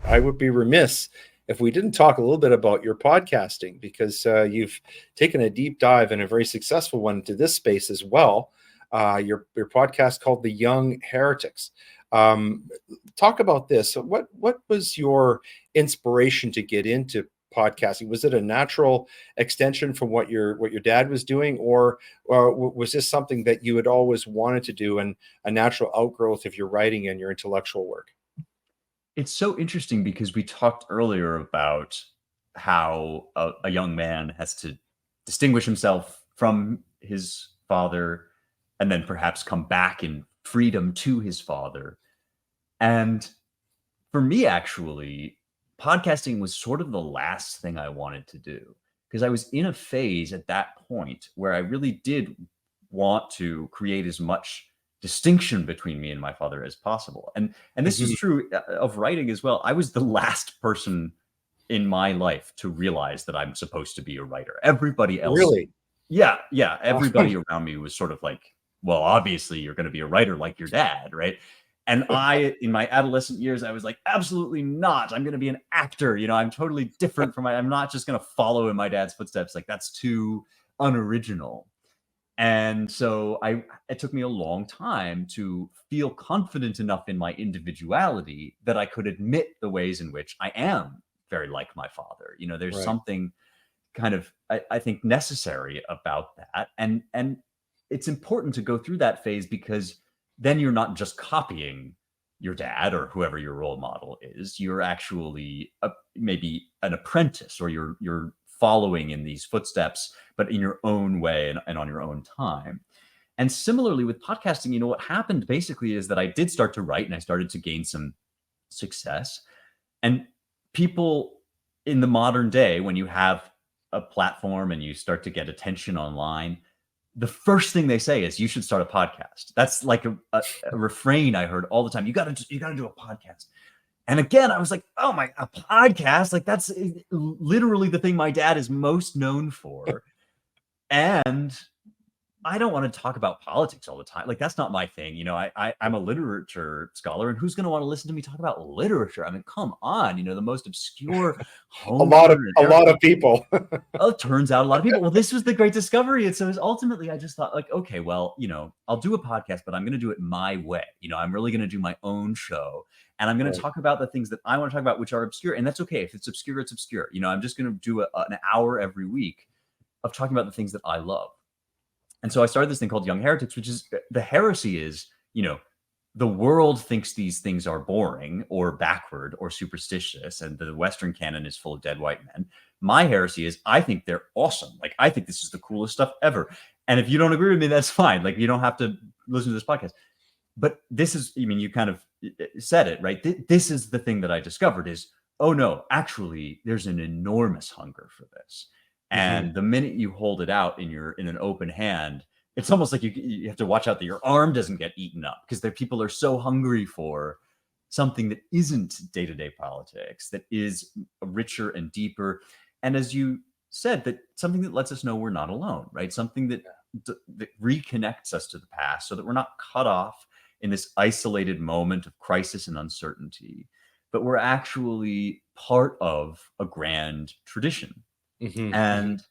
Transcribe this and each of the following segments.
I would be remiss if we didn't talk a little bit about your podcasting, because you've taken a deep dive and a very successful one into this space as well. Your podcast called The Young Heretics. Talk about this. What was your inspiration to get into podcasting? Was it a natural extension from what your dad was doing, or was this something that you had always wanted to do and a natural outgrowth of your writing and your intellectual work? It's so interesting because we talked earlier about how a young man has to distinguish himself from his father and then perhaps come back in freedom to his father. And for me, actually, podcasting was sort of the last thing I wanted to do, because I was in a phase at that point where I really did want to create as much distinction between me and my father as possible. And this is true of writing as well. I was the last person in my life to realize that I'm supposed to be a writer. Everybody else. Really? Yeah. Everybody around me was sort of like, well, obviously you're going to be a writer like your dad, right? And in my adolescent years, I was like, absolutely not. I'm going to be an actor. I'm totally different from I'm not just going to follow in my dad's footsteps. Like, that's too unoriginal. And so it took me a long time to feel confident enough in my individuality that I could admit the ways in which I am very like my father. There's Right. something kind of, I think, necessary about that. And it's important to go through that phase, because then you're not just copying your dad or whoever your role model is. You're actually maybe an apprentice, or you're following in these footsteps, but in your own way and on your own time. And similarly with podcasting, what happened basically is that I did start to write and I started to gain some success. And people in the modern day, when you have a platform and you start to get attention online, the first thing they say is you should start a podcast. That's like a refrain I heard all the time. You got to do a podcast. And again, I was like, oh my, a podcast? Like, that's literally the thing my dad is most known for. And I don't want to talk about politics all the time. Like, that's not my thing. I'm a literature scholar, and who's going to want to listen to me talk about literature? I mean, come on, the most obscure. a lot of people. Well, it turns out a lot of people. Well, this was the great discovery. And so ultimately, I just thought, like, okay, well, I'll do a podcast, but I'm going to do it my way. I'm really going to do my own show. And I'm going to talk about the things that I want to talk about, which are obscure. And that's okay. If it's obscure, it's obscure. I'm just going to do an hour every week of talking about the things that I love. And so I started this thing called Young Heretics, which is, the heresy is, the world thinks these things are boring or backward or superstitious, and the Western canon is full of dead white men. My heresy is, I think they're awesome. Like, I think this is the coolest stuff ever. And if you don't agree with me, that's fine. Like, you don't have to listen to this podcast. But this is, you kind of said it, right? This is the thing that I discovered is, oh no, actually, there's an enormous hunger for this. And the minute you hold it out in an open hand, it's almost like you have to watch out that your arm doesn't get eaten up, because people are so hungry for something that isn't day-to-day politics, that is richer and deeper. And as you said, that something that lets us know we're not alone, right? Something that reconnects us to the past, so that we're not cut off in this isolated moment of crisis and uncertainty, but we're actually part of a grand tradition. And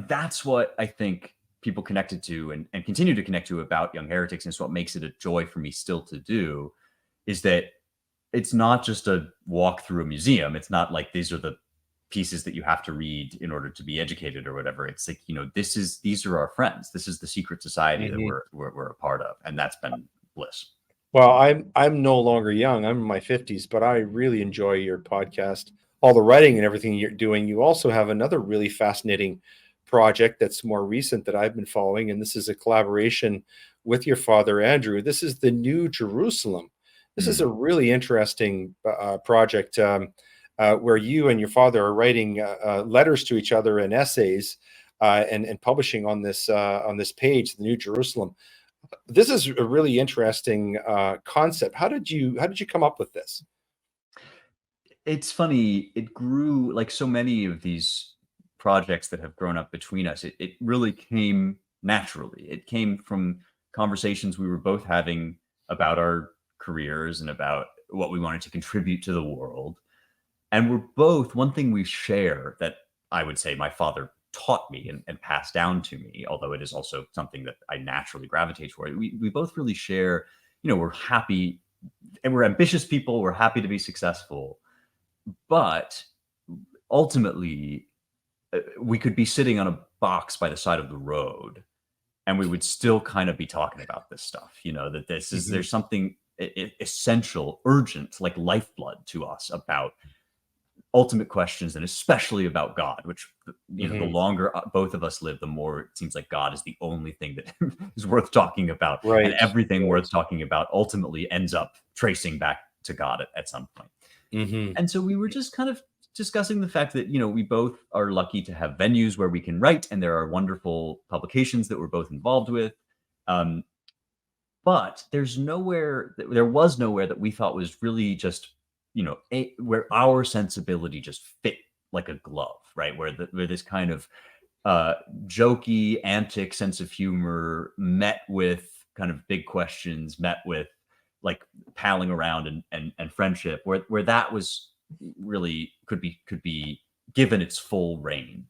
that's what I think people connected to and continue to connect to about Young Heretics. And it's what makes it a joy for me still to do, is that it's not just a walk through a museum. It's not like these are the pieces that you have to read in order to be educated or whatever. It's like, these are our friends. This is the secret society that we're a part of. And that's been bliss. Well, I'm no longer young. I'm in my 50s, but I really enjoy your podcast, all the writing and everything you're doing. You also have another really fascinating project that's more recent that I've been following, and this is a collaboration with your father, Andrew. This is the New Jerusalem. This is a really interesting project where you and your father are writing letters to each other and essays and publishing on this page, the New Jerusalem. This is a really interesting concept. How did you come up with this? It's funny. It grew like so many of these projects that have grown up between us. It really came naturally. It came from conversations we were both having about our careers and about what we wanted to contribute to the world. And we're both, one thing we share that I would say my father taught me and passed down to me, although it is also something that I naturally gravitate toward. We both really share, we're happy and we're ambitious people. We're happy to be successful, but ultimately, we could be sitting on a box by the side of the road and we would still kind of be talking about this stuff, that there's something essential, urgent, like lifeblood to us about ultimate questions, and especially about God, which, the longer both of us live, the more it seems like God is the only thing that is worth talking about. And Right. everything worth talking about ultimately ends up tracing back to God at some point. And so we were just kind of discussing the fact that, we both are lucky to have venues where we can write, and there are wonderful publications that we're both involved with. But there was nowhere that we thought was really just, where our sensibility just fit like a glove, right? Where this kind of jokey, antic sense of humor met with kind of big questions, met with like palling around and friendship, where that was really could be given its full reign.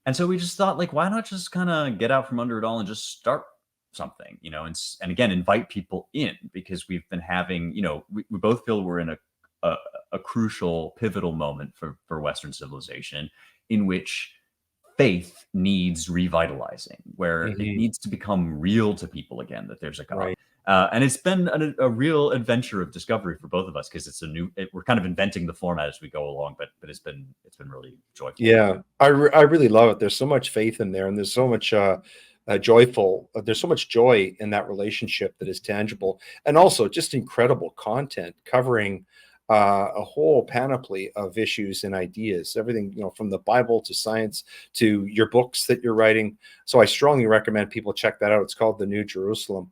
And so we just thought, like, why not just kind of get out from under it all and just start something, and again, invite people in, because we've been having, we both feel we're in a crucial, pivotal moment for Western civilization, in which faith needs revitalizing, where it needs to become real to people again, that there's a God. Right. And it's been a real adventure of discovery for both of us, because we're kind of inventing the format as we go along, but it's been really joyful. Yeah, I really love it. There's so much faith in there, and there's so much there's so much joy in that relationship that is tangible, and also just incredible content covering a whole panoply of issues and ideas, everything, from the Bible to science to your books that you're writing. So I strongly recommend people check that out. It's called The New Jerusalem.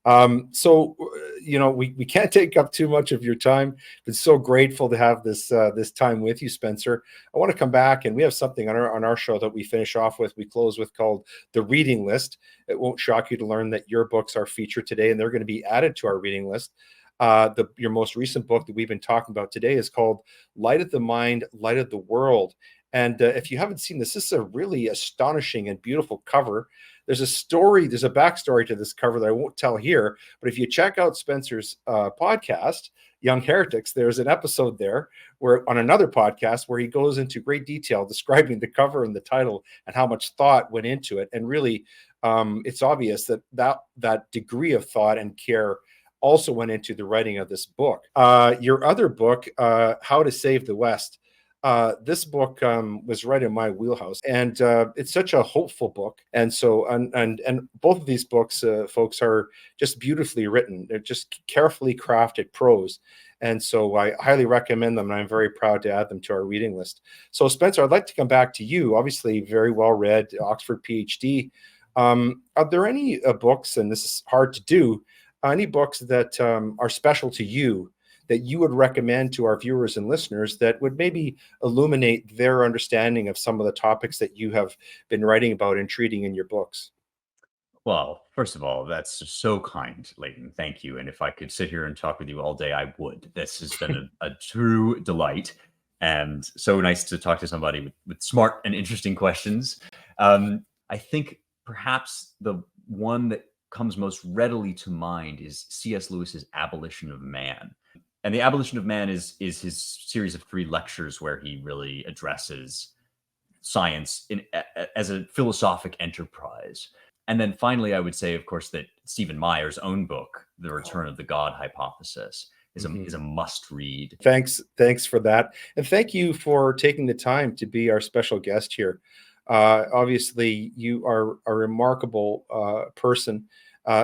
We can't take up too much of your time. Been so grateful to have this time with you, Spencer. I want to come back, and we have something on our show that we finish off with. We close with, called the reading list. It won't shock you to learn that your books are featured today, and they're going to be added to our reading list. Your most recent book that we've been talking about today is called Light of the Mind, Light of the World. And if you haven't seen this is a really astonishing and beautiful cover. There's a story, there's a backstory to this cover that I won't tell here, but if you check out Spencer's podcast, Young Heretics, there's an episode there where, on another podcast, where he goes into great detail describing the cover and the title and how much thought went into it. And really, it's obvious that degree of thought and care also went into the writing of this book. Your other book, How to Save the West. This book was right in my wheelhouse, and it's such a hopeful book. And so, and both of these books, folks, are just beautifully written. They're just carefully crafted prose. And so I highly recommend them, and I'm very proud to add them to our reading list. So, Spencer, I'd like to come back to you. Obviously, very well read, Oxford PhD. Are there any books, and this is hard to do, any books that are special to you that you would recommend to our viewers and listeners that would maybe illuminate their understanding of some of the topics that you have been writing about and treating in your books? Well, first of all, that's just so kind, Leighton. Thank you. And if I could sit here and talk with you all day, I would. This has been a true delight, and so nice to talk to somebody with smart and interesting questions. I think perhaps the one that comes most readily to mind is C.S. Lewis's Abolition of Man. And the Abolition of Man is his series of 3 lectures where he really addresses science as a philosophic enterprise. And then finally, I would say, of course, that Stephen Meyer's own book, The Return of the God Hypothesis, is a must read. Thanks for that. And thank you for taking the time to be our special guest here. Obviously, you are a remarkable person,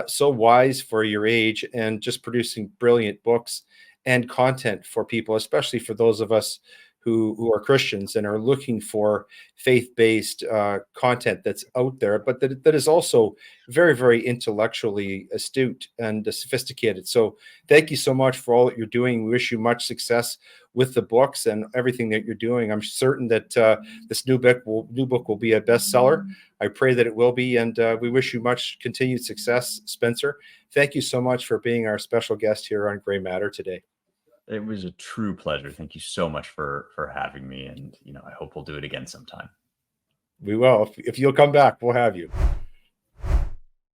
so wise for your age, and just producing brilliant books and content for people, especially for those of us who are Christians and are looking for faith-based content that's out there, but that is also very, very intellectually astute and sophisticated. So thank you so much for all that you're doing. We wish you much success with the books and everything that you're doing. I'm certain that this new book will be a bestseller. I pray that it will be, and we wish you much continued success, Spencer. Thank you so much for being our special guest here on Gray Matter today. It was a true pleasure. Thank you so much for having me, and I hope we'll do it again sometime. We will. If you'll come back, we'll have you.